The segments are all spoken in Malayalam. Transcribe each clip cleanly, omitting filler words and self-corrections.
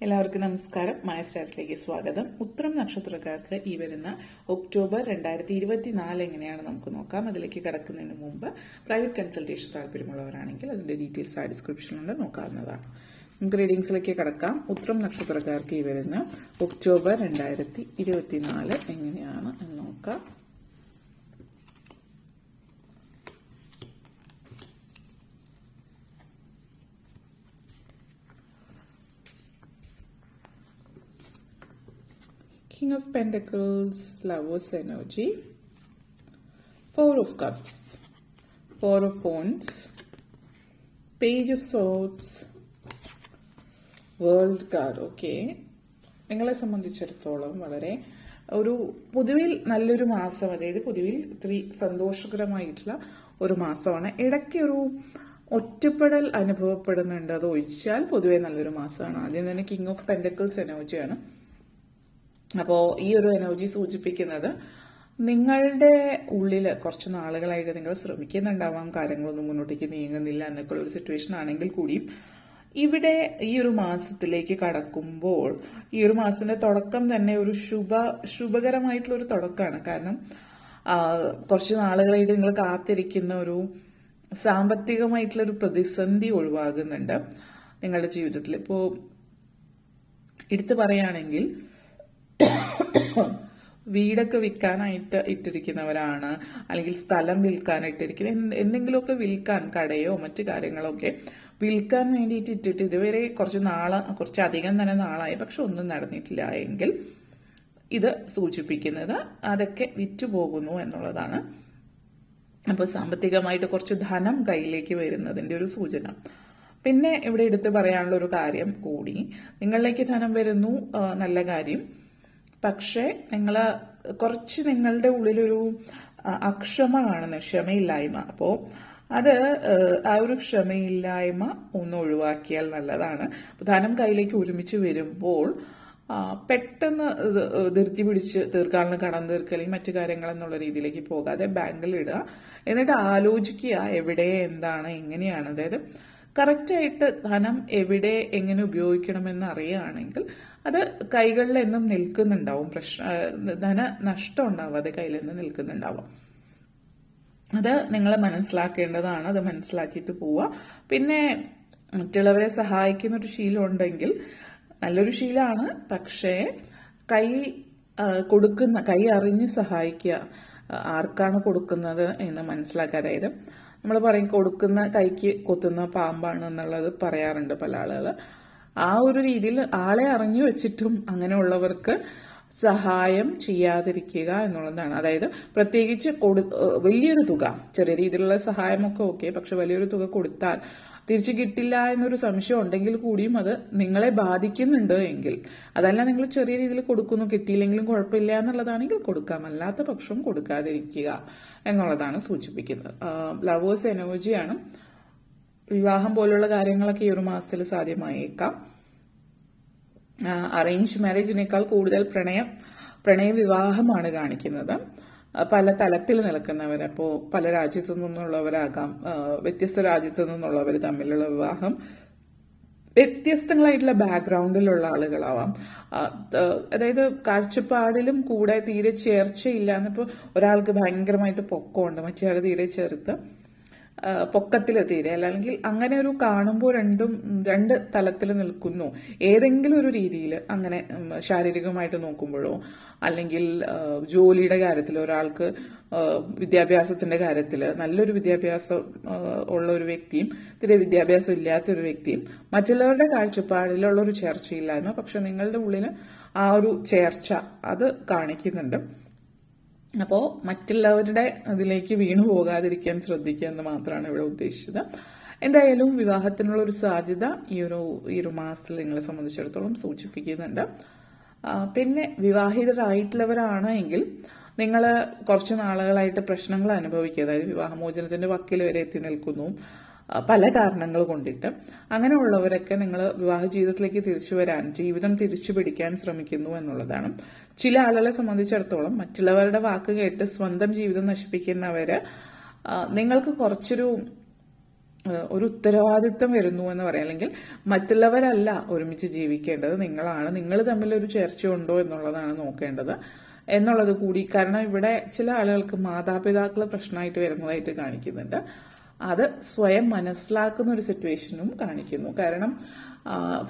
എല്ലാവർക്കും നമസ്കാരം. മായസ്റ്റാറിലേക്ക് സ്വാഗതം. ഉത്രം നക്ഷത്രക്കാർക്ക് ഈ വരുന്ന ഒക്ടോബർ 2024 എങ്ങനെയാണ് നമുക്ക് നോക്കാം. അതിലേക്ക് കടക്കുന്നതിന് മുമ്പ് പ്രൈവറ്റ് കൺസൾട്ടേഷൻ താല്പര്യമുള്ളവരാണെങ്കിൽ അതിന്റെ ഡീറ്റെയിൽസ് ആ ഡിസ്ക്രിപ്ഷനിലുണ്ട്, നോക്കാവുന്നതാണ്. നമുക്ക് റീഡിങ്സിലേക്ക് കടക്കാം. ഉത്രം നക്ഷത്രക്കാർക്ക് ഈ വരുന്ന ഒക്ടോബർ 2024 എങ്ങനെയാണ് എന്ന് നോക്കാം. King of Pentacles, Lovers energy, Four of Cups, Four of Wands, Page of Swords, World card. Okay, നിങ്ങളെ സംബന്ധിച്ചിടത്തോളം വളരെ ഒരു പൊതുവിൽ നല്ലൊരു മാസം, അതായത് പൊതുവിൽ ഇത്തിരി സന്തോഷകരമായിട്ടുള്ള ഒരു മാസമാണ്. ഇടയ്ക്ക് ഒരു ഒറ്റപ്പെടൽ അനുഭവപ്പെടുന്നുണ്ട്, അത് ഒഴിച്ചാൽ പൊതുവെ നല്ലൊരു മാസമാണ്. ആദ്യം തന്നെ കിങ് ഓഫ് പെന്റക്കിൾസ് എനർജിയാണ്. അപ്പോൾ ഈ ഒരു എനർജി സൂചിപ്പിക്കുന്നത് നിങ്ങളുടെ ഉള്ളിൽ കുറച്ച് നാളുകളായിട്ട് നിങ്ങൾ ശ്രമിക്കുന്നുണ്ടാവാം, കാര്യങ്ങളൊന്നും മുന്നോട്ടേക്ക് നീങ്ങുന്നില്ല എന്നൊക്കെ ഒരു സിറ്റുവേഷൻ ആണെങ്കിൽ കൂടിയും ഇവിടെ ഈ ഒരു മാസത്തിലേക്ക് കടക്കുമ്പോൾ ഈ ഒരു മാസത്തിന്റെ തുടക്കം തന്നെ ഒരു ശുഭകരമായിട്ടുള്ള ഒരു തുടക്കമാണ്. കാരണം കുറച്ച് നാളുകളായിട്ട് നിങ്ങൾ കാത്തിരിക്കുന്ന ഒരു സാമ്പത്തികമായിട്ടുള്ള ഒരു പ്രതിസന്ധി ഒഴിവാകുന്നുണ്ട് നിങ്ങളുടെ ജീവിതത്തിൽ. ഇപ്പോൾ എടുത്തു പറയുകയാണെങ്കിൽ വീടൊക്കെ വിൽക്കാനായിട്ട് ഇട്ടിരിക്കുന്നവരാണ്, അല്ലെങ്കിൽ സ്ഥലം വിൽക്കാനായിട്ടിരിക്കുന്ന എന്തെങ്കിലുമൊക്കെ വിൽക്കാൻ, കടയോ മറ്റു കാര്യങ്ങളൊക്കെ വിൽക്കാൻ വേണ്ടിയിട്ട് ഇട്ടിട്ട് ഇതുവരെ കുറച്ചധികം തന്നെ നാളായി, പക്ഷെ ഒന്നും നടന്നിട്ടില്ല എങ്കിൽ ഇത് സൂചിപ്പിക്കുന്നത് അതൊക്കെ വിറ്റുപോകുന്നു എന്നുള്ളതാണ്. അപ്പോൾ സാമ്പത്തികമായിട്ട് കുറച്ച് ധനം കയ്യിലേക്ക് വരുന്നതിന്റെ ഒരു സൂചന. പിന്നെ ഇവിടെ എടുത്ത് പറയാനുള്ള ഒരു കാര്യം കൂടി, നിങ്ങളിലേക്ക് ധനം വരുന്നു, നല്ല കാര്യം. പക്ഷെ കുറച്ച് നിങ്ങളുടെ ഉള്ളിലൊരു അക്ഷമ കാണുന്ന ക്ഷമയില്ലായ്മ. അപ്പോൾ അത് ആ ഒരു ക്ഷമയില്ലായ്മ ഒന്ന് ഒഴിവാക്കിയാൽ നല്ലതാണ്. ധനം കയ്യിലേക്ക് ഒരുമിച്ച് വരുമ്പോൾ പെട്ടെന്ന് ധൃതി പിടിച്ച് തീർക്കാനുള്ള കടം തീർക്കൽ മറ്റു കാര്യങ്ങൾ എന്നുള്ള രീതിയിലേക്ക് പോകാതെ ബാങ്കിൽ ഇടുക, എന്നിട്ട് ആലോചിക്കുക എവിടെ, എന്താണ്, എങ്ങനെയാണ്. അതായത് കറക്റ്റായിട്ട് ധനം എവിടെ എങ്ങനെ ഉപയോഗിക്കണമെന്ന് അറിയുകയാണെങ്കിൽ അത് കൈകളിൽ എന്നും നിൽക്കുന്നുണ്ടാവും, ധന നഷ്ടം ഉണ്ടാവാതെ കയ്യിൽ നിന്ന് നിൽക്കുന്നുണ്ടാവും. അത് നിങ്ങൾ മനസ്സിലാക്കേണ്ടതാണ്, അത് മനസ്സിലാക്കിയിട്ട് പോവുക. പിന്നെ മറ്റുള്ളവരെ സഹായിക്കുന്ന ഒരു ശീലം ഉണ്ടെങ്കിൽ നല്ലൊരു ശീലമാണ്, പക്ഷേ കൈ അറിഞ്ഞ് സഹായിക്കുക. ആർക്കാണ് കൊടുക്കുന്നത് എന്ന് മനസ്സിലാക്കുക. അതായത് നമ്മൾ പറയും കൊടുക്കുന്ന കൈക്ക് കൊത്തുന്ന പാമ്പാണ് എന്നുള്ളത് പറയാറുണ്ട് പല ആളുകൾ. ആ ഒരു രീതിയിൽ ആളെ അറിഞ്ഞു വെച്ചിട്ടും അങ്ങനെയുള്ളവർക്ക് സഹായം ചെയ്യാതിരിക്കുക എന്നുള്ളതാണ്. അതായത് പ്രത്യേകിച്ച് വലിയൊരു തുക, ചെറിയ രീതിയിലുള്ള സഹായമൊക്കെ ഓക്കെ, പക്ഷെ വലിയൊരു തുക കൊടുത്താൽ തിരിച്ചു കിട്ടില്ല എന്നൊരു സംശയം ഉണ്ടെങ്കിൽ കൂടിയും അത് നിങ്ങളെ ബാധിക്കുന്നുണ്ട് എങ്കിൽ, അതല്ല നിങ്ങൾ ചെറിയ രീതിയിൽ കൊടുക്കുന്നു, കിട്ടിയില്ലെങ്കിലും കുഴപ്പമില്ല എന്നുള്ളതാണെങ്കിൽ കൊടുക്കാം, അല്ലാത്ത പക്ഷം കൊടുക്കാതിരിക്കുക എന്നുള്ളതാണ് സൂചിപ്പിക്കുന്നത്. ലവേഴ്സ് എനർജിയാണ്. വിവാഹം പോലുള്ള കാര്യങ്ങളൊക്കെ ഈ ഒരു മാസത്തിൽ സാധ്യമായേക്കാം. അറേഞ്ച് മാരേജിനേക്കാൾ കൂടുതൽ പ്രണയ വിവാഹമാണ് കാണിക്കുന്നത്. പല തലത്തിൽ നിൽക്കുന്നവർ, അപ്പോൾ പല രാജ്യത്തു നിന്നുള്ളവരാകാം, വ്യത്യസ്ത രാജ്യത്തു നിന്നുള്ളവർ തമ്മിലുള്ള വിവാഹം, വ്യത്യസ്തങ്ങളായിട്ടുള്ള ബാക്ക്ഗ്രൗണ്ടിലുള്ള ആളുകളാവാം. അതായത് കാഴ്ചപ്പാടിലും കൂടെ തീരെ ചേർച്ചയില്ല എന്നിപ്പോൾ ഒരാൾക്ക് ഭയങ്കരമായിട്ട് പൊക്കമുണ്ട്, മറ്റേ തീരെ ചെറുത്ത് പൊക്കത്തിൽ തീരെ, അല്ലെങ്കിൽ അങ്ങനെ ഒരു കാണുമ്പോൾ രണ്ട് തലത്തിൽ നിൽക്കുന്നു ഏതെങ്കിലും ഒരു രീതിയിൽ. അങ്ങനെ ശാരീരികമായിട്ട് നോക്കുമ്പോഴോ അല്ലെങ്കിൽ ജോലിയുടെ കാര്യത്തിൽ ഒരാൾക്ക് വിദ്യാഭ്യാസത്തിന്റെ കാര്യത്തിൽ നല്ലൊരു വിദ്യാഭ്യാസം ഉള്ള ഒരു വ്യക്തിയും തീരെ വിദ്യാഭ്യാസം ഇല്ലാത്തൊരു വ്യക്തിയും മറ്റുള്ളവരുടെ കാഴ്ചപ്പാടിലുള്ള ഒരു ചേർച്ചയില്ലായ്മ, പക്ഷെ നിങ്ങളുടെ ഉള്ളിൽ ആ ഒരു ചേർച്ച അത് കാണിക്കുന്നുണ്ട്. അപ്പോൾ മറ്റുള്ളവരുടെ അതിലേക്ക് വീണു പോകാതിരിക്കാൻ ശ്രദ്ധിക്കുക എന്ന് മാത്രമാണ് ഇവിടെ ഉദ്ദേശിച്ചത്. എന്തായാലും വിവാഹത്തിനുള്ള ഒരു സാധ്യത ഈ ഒരു മാസത്തിൽ നിങ്ങളെ സംബന്ധിച്ചിടത്തോളം സൂചിപ്പിക്കുന്നുണ്ട്. പിന്നെ വിവാഹിതരായിട്ടുള്ളവരാണ് എങ്കിൽ നിങ്ങൾ കുറച്ച് നാളുകളായിട്ട് പ്രശ്നങ്ങൾ അനുഭവിക്കുക, അതായത് വിവാഹമോചനത്തിന്റെ വക്കിൽ വരെ എത്തി നിൽക്കുന്നു പല കാരണങ്ങൾ കൊണ്ടിട്ട്. അങ്ങനെയുള്ളവരൊക്കെ നിങ്ങൾ വിവാഹ ജീവിതത്തിലേക്ക് തിരിച്ചു വരാൻ, ജീവിതം തിരിച്ചു പിടിക്കാൻ ശ്രമിക്കുന്നു എന്നുള്ളതാണ്. ചില ആളുകളെ സംബന്ധിച്ചിടത്തോളം മറ്റുള്ളവരുടെ വാക്ക് കേട്ട് സ്വന്തം ജീവിതം നശിപ്പിക്കുന്നവര് നിങ്ങൾക്ക് കുറച്ചൊരു ഒരു ഉത്തരവാദിത്തം വരുന്നു എന്ന് പറയാം. അല്ലെങ്കിൽ മറ്റുള്ളവരല്ല ഒരുമിച്ച് ജീവിക്കേണ്ടത്, നിങ്ങളാണ്. നിങ്ങൾ തമ്മിൽ ഒരു ചേർച്ചയുണ്ടോ എന്നുള്ളതാണ് നോക്കേണ്ടത് എന്നുള്ളത് കൂടി. കാരണം ഇവിടെ ചില ആളുകൾക്ക് മാതാപിതാക്കൾ പ്രശ്നമായിട്ട് വരുന്നതായിട്ട് കാണിക്കുന്നുണ്ട്. അത് സ്വയം മനസ്സിലാക്കുന്ന ഒരു സിറ്റുവേഷനും കാണിക്കുന്നു. കാരണം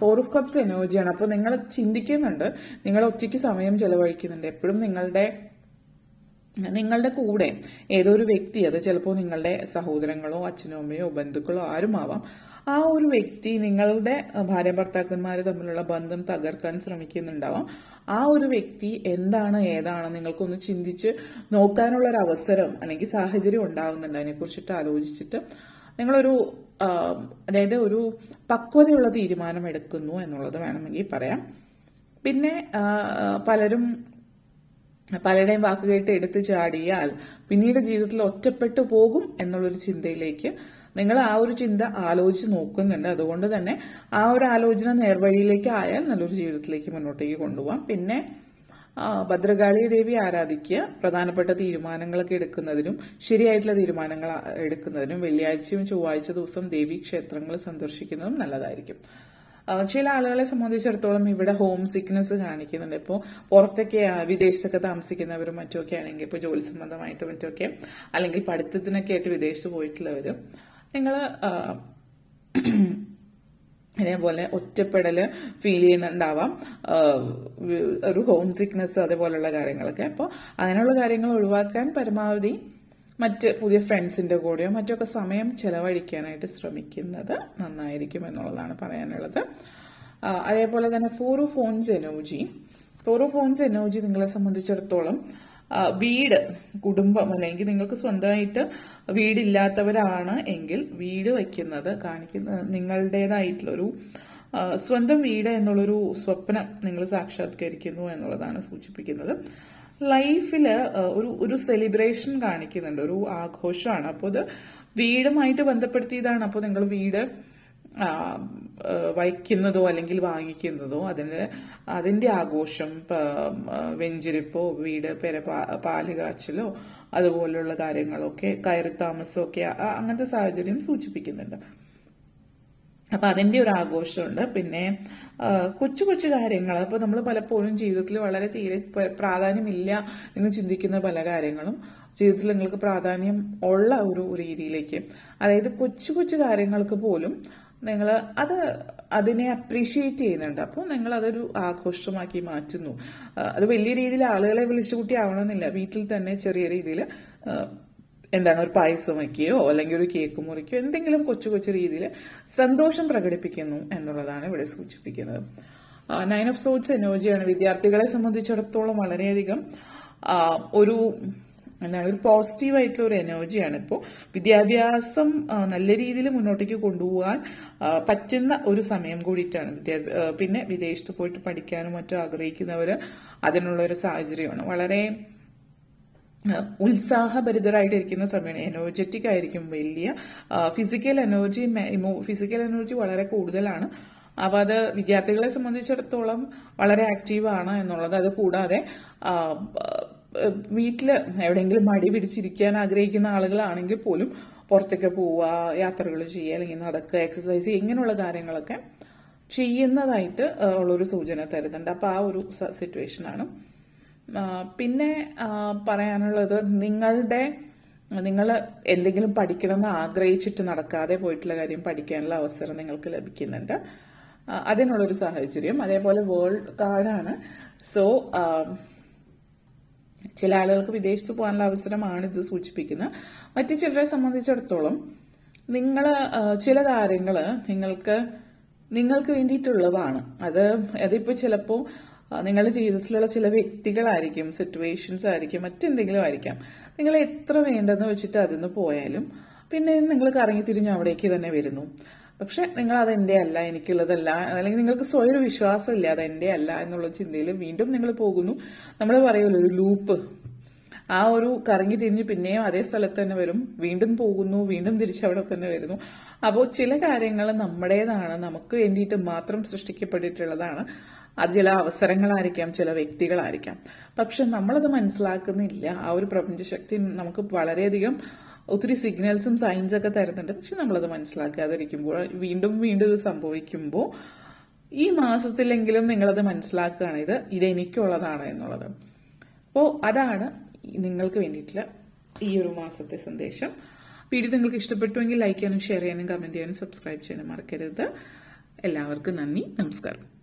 4 ഓഫ് കപ്സ് എനർജിയാണ്. അപ്പോൾ നിങ്ങൾ ചിന്തിക്കുന്നുണ്ട്, നിങ്ങൾ ഒറ്റയ്ക്ക് സമയം ചെലവഴിക്കുന്നുണ്ട്. എപ്പോഴും നിങ്ങളുടെ കൂടെ ഏതോ ഒരു വ്യക്തി, അത് ചിലപ്പോൾ നിങ്ങളുടെ സഹോദരങ്ങളോ അച്ഛനോ അമ്മയോ ബന്ധുക്കളോ ആരുമാവാം, ആ ഒരു വ്യക്തി നിങ്ങളുടെ ഭാര്യ ഭർത്താക്കന്മാർ തമ്മിലുള്ള ബന്ധം തകർക്കാൻ ശ്രമിക്കുന്നുണ്ടാവാം. ആ ഒരു വ്യക്തി എന്താണ് ഏതാണ് നിങ്ങൾക്കൊന്ന് ചിന്തിച്ച് നോക്കാനുള്ള ഒരു അവസരം അല്ലെങ്കിൽ സാഹചര്യം ഉണ്ടാവുന്നുണ്ട്. അതിനെക്കുറിച്ചിട്ട് ആലോചിച്ചിട്ട് നിങ്ങളൊരു അതായത് ഒരു പക്വതയുള്ള തീരുമാനം എടുക്കുന്നു എന്നുള്ളത് വേണമെങ്കിൽ പറയാം. പിന്നെ പലരുടെയും വാക്ക് കേട്ട് എടുത്തു ചാടിയാൽ പിന്നീട് ജീവിതത്തിൽ ഒറ്റപ്പെട്ടു പോകും എന്നുള്ളൊരു ചിന്തയിലേക്ക് നിങ്ങൾ ആ ഒരു ചിന്ത ആലോചിച്ച് നോക്കുന്നുണ്ട്. അതുകൊണ്ട് തന്നെ ആ ഒരു ആലോചന നേർവഴിയിലേക്ക് ആയാൽ നല്ലൊരു ജീവിതത്തിലേക്ക് മുന്നോട്ടേക്ക് കൊണ്ടുപോകാം. പിന്നെ ഭദ്രകാളി ദേവി ആരാധിക്കുക. പ്രധാനപ്പെട്ട തീരുമാനങ്ങളൊക്കെ എടുക്കുന്നതിനും ശരിയായിട്ടുള്ള തീരുമാനങ്ങൾ എടുക്കുന്നതിനും വെള്ളിയാഴ്ചയും ചൊവ്വാഴ്ച ദിവസം ദേവീ ക്ഷേത്രങ്ങൾ സന്ദർശിക്കുന്നതും നല്ലതായിരിക്കും. ചില ആളുകളെ സംബന്ധിച്ചിടത്തോളം ഇവിടെ ഹോം സിക്നെസ് കാണിക്കുന്നുണ്ട്. ഇപ്പോൾ പുറത്തൊക്കെ വിദേശത്തൊക്കെ താമസിക്കുന്നവരും മറ്റുമൊക്കെ ആണെങ്കിൽ, ഇപ്പോൾ ജോലി സംബന്ധമായിട്ട് മറ്റുമൊക്കെ, അല്ലെങ്കിൽ പഠിത്തത്തിനൊക്കെ ആയിട്ട് വിദേശത്ത് പോയിട്ടുള്ളവരും, നിങ്ങൾ ഇതേപോലെ ഒറ്റപ്പെടല് ഫീൽ ചെയ്യുന്നുണ്ടാവാം, ഒരു ഹോം സിക്നെസ് അതേപോലെയുള്ള കാര്യങ്ങളൊക്കെ. അപ്പോൾ അങ്ങനെയുള്ള കാര്യങ്ങൾ ഒഴിവാക്കാൻ പരമാവധി മറ്റ് പുതിയ ഫ്രണ്ട്സിന്റെ കൂടെയോ മറ്റൊക്കെ സമയം ചെലവഴിക്കാനായിട്ട് ശ്രമിക്കുന്നത് നന്നായിരിക്കും എന്നുള്ളതാണ് പറയാനുള്ളത്. അതേപോലെ തന്നെ 4 ഓഫ് ഫോൺസ് എനർജി നിങ്ങളെ സംബന്ധിച്ചിടത്തോളം വീട്, കുടുംബം, അല്ലെങ്കിൽ നിങ്ങൾക്ക് സ്വന്തമായിട്ട് വീടില്ലാത്തവരാണ് എങ്കിൽ വീട് വയ്ക്കുന്നത് നിങ്ങളുടേതായിട്ടുള്ളൊരു സ്വന്തം വീട് എന്നുള്ളൊരു സ്വപ്നം നിങ്ങൾ സാക്ഷാത്കരിക്കുന്നു എന്നുള്ളതാണ് സൂചിപ്പിക്കുന്നത്. ലൈഫില് ഒരു സെലിബ്രേഷൻ കാണിക്കുന്നുണ്ട്, ഒരു ആഘോഷമാണ്. അപ്പോൾ ഇത് വീടുമായിട്ട് ബന്ധപ്പെടുത്തിയതാണ്. അപ്പോൾ നിങ്ങൾ വീട് വയ്ക്കുന്നതോ അല്ലെങ്കിൽ വാങ്ങിക്കുന്നതോ അതിന്റെ ആഘോഷം, വെഞ്ചിരിപ്പോ, വീട് പാല് കാച്ചലോ അതുപോലുള്ള കാര്യങ്ങളൊക്കെ, കയറി താമസമൊക്കെ അങ്ങനത്തെ സാഹചര്യം സൂചിപ്പിക്കുന്നുണ്ട്. അപ്പൊ അതിന്റെ ഒരു ആഘോഷമുണ്ട്. പിന്നെ കൊച്ചു കൊച്ചു കാര്യങ്ങൾ, അപ്പൊ നമ്മൾ പലപ്പോഴും ജീവിതത്തിൽ വളരെ തീരെ പ്രാധാന്യമില്ല എന്ന് ചിന്തിക്കുന്ന പല കാര്യങ്ങളും ജീവിതത്തിൽ നിങ്ങൾക്ക് പ്രാധാന്യം ഉള്ള ഒരു രീതിയിലേക്ക്, അതായത് കൊച്ചു കൊച്ചു കാര്യങ്ങൾക്ക് പോലും നിങ്ങൾ അതിനെ അപ്രീഷിയേറ്റ് ചെയ്യുന്നുണ്ട്. അപ്പോൾ നിങ്ങൾ അതൊരു ആഘോഷമാക്കി മാറ്റുന്നു. അത് വലിയ രീതിയിൽ ആളുകളെ വിളിച്ചുകൂട്ടി ആവണമെന്നില്ല. വീട്ടിൽ തന്നെ ചെറിയ രീതിയിൽ ഒരു പായസം വയ്ക്കുകയോ അല്ലെങ്കിൽ ഒരു കേക്ക് മുറിക്കുകയോ എന്തെങ്കിലും കൊച്ചു കൊച്ചു രീതിയിൽ സന്തോഷം പ്രകടിപ്പിക്കുന്നു എന്നുള്ളതാണ് ഇവിടെ സൂചിപ്പിക്കുന്നത്. 9 ഓഫ് സോർട്സ് എനർജിയാണ്. വിദ്യാർത്ഥികളെ സംബന്ധിച്ചിടത്തോളം വളരെയധികം ഒരു പോസിറ്റീവ് ആയിട്ടുള്ള ഒരു എനർജിയാണ്. ഇപ്പോൾ വിദ്യാഭ്യാസം നല്ല രീതിയിൽ മുന്നോട്ടേക്ക് കൊണ്ടുപോകാൻ പറ്റുന്ന ഒരു സമയം കൂടിയിട്ടാണ്. പിന്നെ വിദേശത്ത് പോയിട്ട് പഠിക്കാനും മറ്റും ആഗ്രഹിക്കുന്നവര് അതിനുള്ള ഒരു സാഹചര്യമാണ്. വളരെ ഉത്സാഹഭരിതരായിട്ടിരിക്കുന്ന സമയമാണ്. എനർജറ്റിക് ആയിരിക്കും. വലിയ ഫിസിക്കൽ എനർജി വളരെ കൂടുതലാണ്. അപ്പൊ അത് വിദ്യാർത്ഥികളെ സംബന്ധിച്ചിടത്തോളം വളരെ ആക്റ്റീവാണ് എന്നുള്ളത്. അത് കൂടാതെ വീട്ടില് എവിടെയെങ്കിലും മടി പിടിച്ചിരിക്കാൻ ആഗ്രഹിക്കുന്ന ആളുകളാണെങ്കിൽ പോലും പുറത്തേക്ക് പോവുക, യാത്രകൾ ചെയ്യുക, അല്ലെങ്കിൽ നടക്കുക, എക്സസൈസ് ചെയ്യുക, ഇങ്ങനെയുള്ള കാര്യങ്ങളൊക്കെ ചെയ്യുന്നതായിട്ട് ഉള്ളൊരു സൂചന തരുന്നുണ്ട്. അപ്പൊ ആ ഒരു സിറ്റുവേഷനാണ്. പിന്നെ പറയാനുള്ളത്, നിങ്ങൾ എന്തെങ്കിലും പഠിക്കണമെന്ന് ആഗ്രഹിച്ചിട്ട് നടക്കാതെ പോയിട്ടുള്ള കാര്യം പഠിക്കാനുള്ള അവസരം നിങ്ങൾക്ക് ലഭിക്കുന്നുണ്ട്. അതിനുള്ളൊരു സാഹചര്യം. അതേപോലെ വേൾഡ് കാർഡാണ്. സോ ചില ആളുകൾക്ക് വിദേശത്ത് പോകാനുള്ള അവസരമാണ് ഇത് സൂചിപ്പിക്കുന്നത്. മറ്റു ചിലരെ സംബന്ധിച്ചിടത്തോളം ചില കാര്യങ്ങൾ നിങ്ങൾക്ക് വേണ്ടിയിട്ടുള്ളതാണ്. അതിപ്പോ ചിലപ്പോ നിങ്ങളുടെ ജീവിതത്തിലുള്ള ചില വ്യക്തികളായിരിക്കും, സിറ്റുവേഷൻസ് ആയിരിക്കും, മറ്റെന്തെങ്കിലും ആയിരിക്കാം. നിങ്ങൾ എത്ര വേണ്ടെന്ന് വെച്ചിട്ട് അതിന്ന് പോയാലും പിന്നെ നിങ്ങൾ കറങ്ങി തിരിഞ്ഞ് അവിടേക്ക് തന്നെ വരുന്നു. പക്ഷെ നിങ്ങൾ അതെന്റെ അല്ല, എനിക്കുള്ളതല്ല, അല്ലെങ്കിൽ നിങ്ങൾക്ക് സ്വയം ഒരു വിശ്വാസം ഇല്ല അതെന്റെ അല്ല എന്നുള്ള ചിന്തയിൽ വീണ്ടും നിങ്ങൾ പോകുന്നു. നമ്മൾ പറയുമല്ലോ ഒരു ലൂപ്പ്, ആ ഒരു കറങ്ങി തിരിഞ്ഞ് പിന്നെയും അതേ സ്ഥലത്ത് തന്നെ വരും, വീണ്ടും പോകുന്നു, വീണ്ടും തിരിച്ചവിടെ തന്നെ വരുന്നു. അപ്പോൾ ചില കാര്യങ്ങൾ നമ്മുടേതാണ്, നമുക്ക് വേണ്ടിയിട്ട് മാത്രം സൃഷ്ടിക്കപ്പെട്ടിട്ടുള്ളതാണ്. അത് ചില അവസരങ്ങളായിരിക്കാം, ചില വ്യക്തികളായിരിക്കാം. പക്ഷെ നമ്മളത് മനസ്സിലാക്കുന്നില്ല. ആ ഒരു പ്രപഞ്ചശക്തി നമുക്ക് വളരെയധികം ഒത്തിരി സിഗ്നൽസും സൈൻസ് ഒക്കെ തരുന്നുണ്ട്. പക്ഷെ നമ്മളത് മനസ്സിലാക്കാതിരിക്കുമ്പോൾ വീണ്ടും വീണ്ടും ഇത് സംഭവിക്കുമ്പോൾ ഈ മാസത്തിലെങ്കിലും നിങ്ങളത് മനസ്സിലാക്കുകയാണ് ഇത് എനിക്കുള്ളതാണ് എന്നുള്ളത്. അപ്പോൾ അതാണ് നിങ്ങൾക്ക് വേണ്ടിയിട്ടുള്ള ഈ ഒരു മാസത്തെ സന്ദേശം. വീഡിയോ നിങ്ങൾക്ക് ഇഷ്ടപ്പെട്ടുവെങ്കിൽ ലൈക്ക് ചെയ്യാനും ഷെയർ ചെയ്യാനും കമന്റ് ചെയ്യാനും സബ്സ്ക്രൈബ് ചെയ്യാനും മറക്കരുത്. എല്ലാവർക്കും നന്ദി, നമസ്കാരം.